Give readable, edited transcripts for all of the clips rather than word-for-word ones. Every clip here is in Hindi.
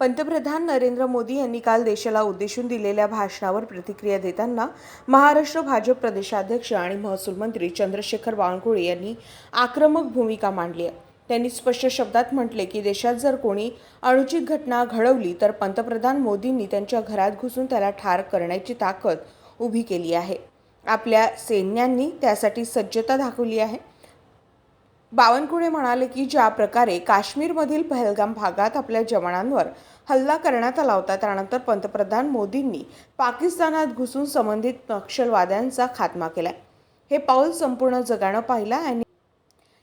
पंतप्रधान नरेंद्र मोदी यांनी काल देशाला उद्देशून दिलेल्या भाषणावर प्रतिक्रिया देताना महाराष्ट्र भाजप प्रदेशाध्यक्ष आणि महसूल मंत्री चंद्रशेखर बावनकुळे यांनी आक्रमक भूमिका मांडली आहे। त्यांनी स्पष्ट शब्दात म्हटले की देशात जर कोणी अनुचित घटना घडवली तर पंतप्रधान मोदींनी त्यांच्या घरात घुसून त्याला ठार करण्याची ताकद उभी केली आहे। आपल्या सैन्यांनी त्यासाठी सज्जता दाखवली आहे। बावनकुळे म्हणाले की ज्या प्रकारे काश्मीरमधील पहलगाम भागात आपल्या जवानांवर हल्ला करण्यात आला होता, त्यानंतर पंतप्रधान मोदींनी पाकिस्तानात घुसून संबंधित नक्षलवाद्यांचा खात्मा केला। हे पाऊल संपूर्ण जगानं पाहिलं आणि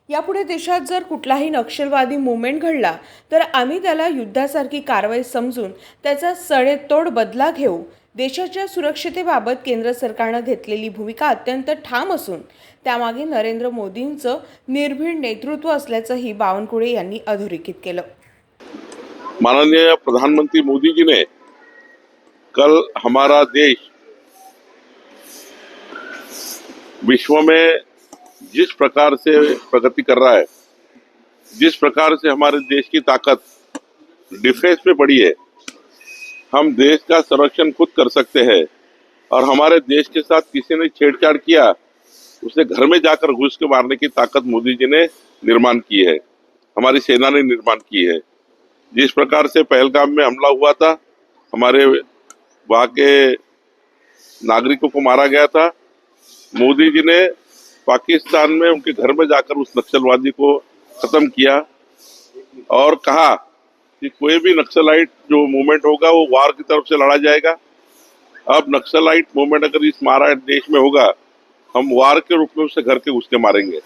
यापुढे देशात जर कुठलाही नक्षलवादी मूव्हमेंट घडला तर आम्ही त्याला युद्धासारखी कारवाई समजून त्याचा सडेतोड बदला घेऊ। देशाच्या सुरक्षतेबाबत केंद्र सरकारने घेतलेली भूमिका अत्यंत ठाम असून त्यामागे नरेंद्र मोदींचं निर्भीड नेतृत्व असल्याचंही बावनकुळे यांनी अधोरेखित केलं। माननीय प्रधानमंत्री मोदी जी ने कल हमारा देश विश्व में जिस प्रकार से प्रगति कर रहा है, जिस प्रकार से हमारे देश की ताकत डिफेंस में बढ़ी है, हम देश का संरक्षण खुद कर सकते हैं और हमारे देश के साथ किसी ने छेड़छाड़ किया उसे घर में जाकर घुस के मारने की ताकत मोदी जी ने निर्माण की है, हमारी सेना ने निर्माण की है। जिस प्रकार से पहलगाम में हमला हुआ था, हमारे वहाँ के नागरिकों को मारा गया था, मोदी जी ने पाकिस्तान में उनके घर में जाकर उस नक्सलवादी को खत्म किया और कहा कि कोई भी नक्सलाइट जो मूवमेंट होगा वो वार की तरफ से लड़ा जाएगा। अब नक्सलाइट मूवमेंट अगर इस महाराष्ट्र देश में होगा, हम वार के रूप में उसे घर के घुस के मारेंगे।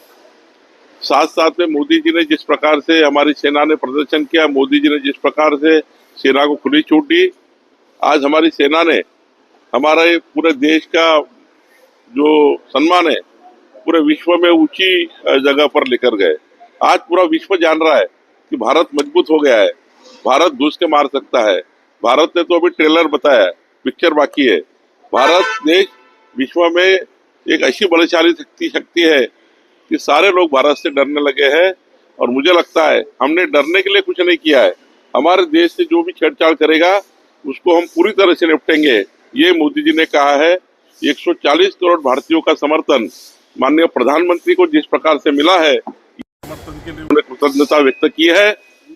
साथ साथ में मोदी जी ने जिस प्रकार से हमारी सेना ने प्रदर्शन किया, मोदी जी ने जिस प्रकार से सेना को खुली छूट दी, आज हमारी सेना ने हमारे पूरे देश का जो सम्मान है पूरे विश्व में ऊंची जगह पर लेकर गए। आज पूरा विश्व जान रहा है कि भारत मजबूत हो गया है, भारत घुस के मार सकता है। भारत ने तो अभी ट्रेलर बताया, पिक्चर बाकी है। भारत देश विश्व में एक ऐसी बलशाली शक्ति है कि सारे लोग भारत से डरने लगे हैं और मुझे लगता है हमने डरने के लिए कुछ नहीं किया है। हमारे देश से जो भी छेड़छाड़ करेगा उसको हम पूरी तरह से निपटेंगे, ये मोदी जी ने कहा है। 140 करोड़ भारतीयों का समर्थन माननीय प्रधानमंत्री को जिस प्रकार से मिला है, समर्थन के लिए उन्होंने कृतज्ञता व्यक्त की है।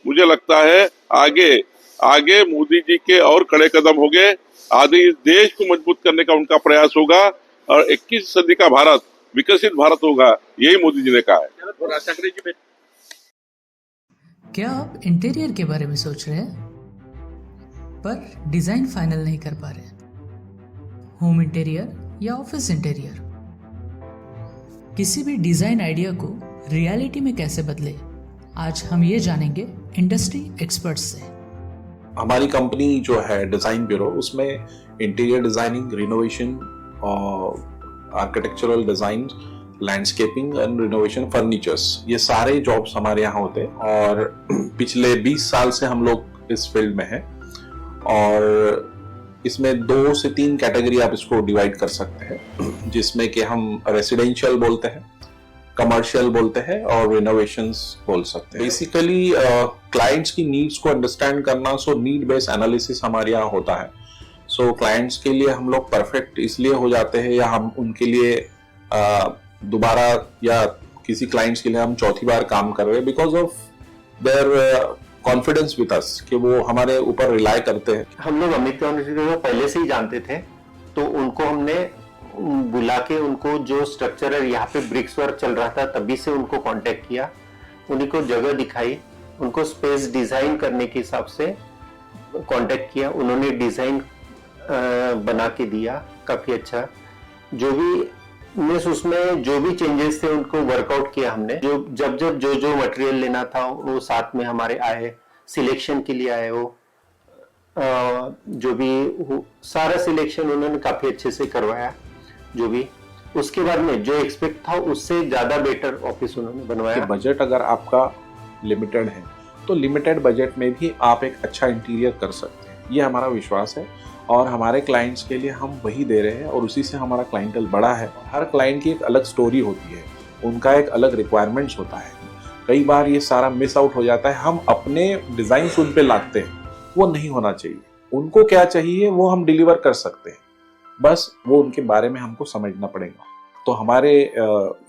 मुझे लगता है आगे मोदी जी के और कड़े कदम होंगे, आगे इस देश को मजबूत करने का उनका प्रयास होगा और 21 सदी का भारत विकसित भारत होगा, यही मोदी जी ने कहा है। क्या आप इंटीरियर के बारे में सोच रहे हैं पर डिजाइन फाइनल नहीं कर पा रहे? होम इंटीरियर या ऑफिस इंटीरियर, किसी भी डिजाइन आइडिया को रियलिटी में कैसे बदले, आज हम ये जानेंगे इंडस्ट्री एक्सपर्ट्स से। हमारी कंपनी जो है डिज़ाइन ब्यूरो, उसमें interior designing, renovation, architectural design, landscaping and renovation, furnitures, ये सारे जॉब्स हमारे यहाँ होते हैं और पिछले 20 साल से हम लोग इस फील्ड में हैं। और इसमें 2 से 3 कैटेगरी आप इसको डिवाइड कर सकते हैं, जिसमें कि हम रेसिडेंशियल बोलते हैं, कमर्शियल बोलते हैं और रिनोवेशंस बोल सकते हैं। बेसिकली क्लाइंट्स की नीड्स को अंडरस्टैंड करना, सो नीड बेस्ड एनालिसिस हमारे यहाँ होता है। सो क्लाइंट्स के लिए हम लोग परफेक्ट इसलिए हो जाते हैं या हम उनके लिए दोबारा या किसी क्लाइंट्स के लिए हम चौथी बार काम कर रहे हैं because of their confidence with us, कि वो हमारे ऊपर रिलाई करते हैं। हम लोग अमित को पहले से ही जानते थे, तो उनको हमने बुला के उनको जो स्ट्रक्चर है, यहाँ पे ब्रिक्स वर्क चल रहा था तभी से उनको कांटेक्ट किया, उन्हीं को जगह दिखाई, उनको स्पेस डिजाइन करने के हिसाब से कांटेक्ट किया, उन्होंने डिजाइन बना के दिया काफी अच्छा। जो भी उसमें जो भी चेंजेस थे उनको वर्कआउट किया हमने। जब जो मटेरियल लेना था वो साथ में हमारे आए, सिलेक्शन के लिए आए, वो जो भी सारा सिलेक्शन उन्होंने काफी अच्छे से करवाया। जो भी उसके बाद में जो एक्सपेक्ट था उससे ज्यादा बेटर ऑफिस उन्होंने बनवाया। बजट अगर आपका लिमिटेड है तो लिमिटेड बजट में भी आप एक अच्छा इंटीरियर कर सकते हैं, ये हमारा विश्वास है। और हमारे क्लाइंट्स के लिए हम वही दे रहे हैं और उसी से हमारा क्लाइंटल बड़ा है। हर क्लाइंट की एक अलग स्टोरी होती है, उनका एक अलग रिक्वायरमेंट्स होता है। कई बार ये सारा मिस आउट हो जाता है, हम अपने डिज़ाइन उन पे लादते हैं वो नहीं होना चाहिए। उनको क्या चाहिए वो हम डिलीवर कर सकते हैं, बस वो उनके बारे में हमको समझना पड़ेगा। तो हमारे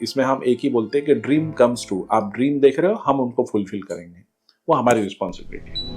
इसमें हम एक ही बोलते हैं कि ड्रीम कम्स ट्रू। आप ड्रीम देख रहे हो, हम उनको फुलफिल करेंगे, वो हमारी रिस्पॉन्सिबिलिटी है।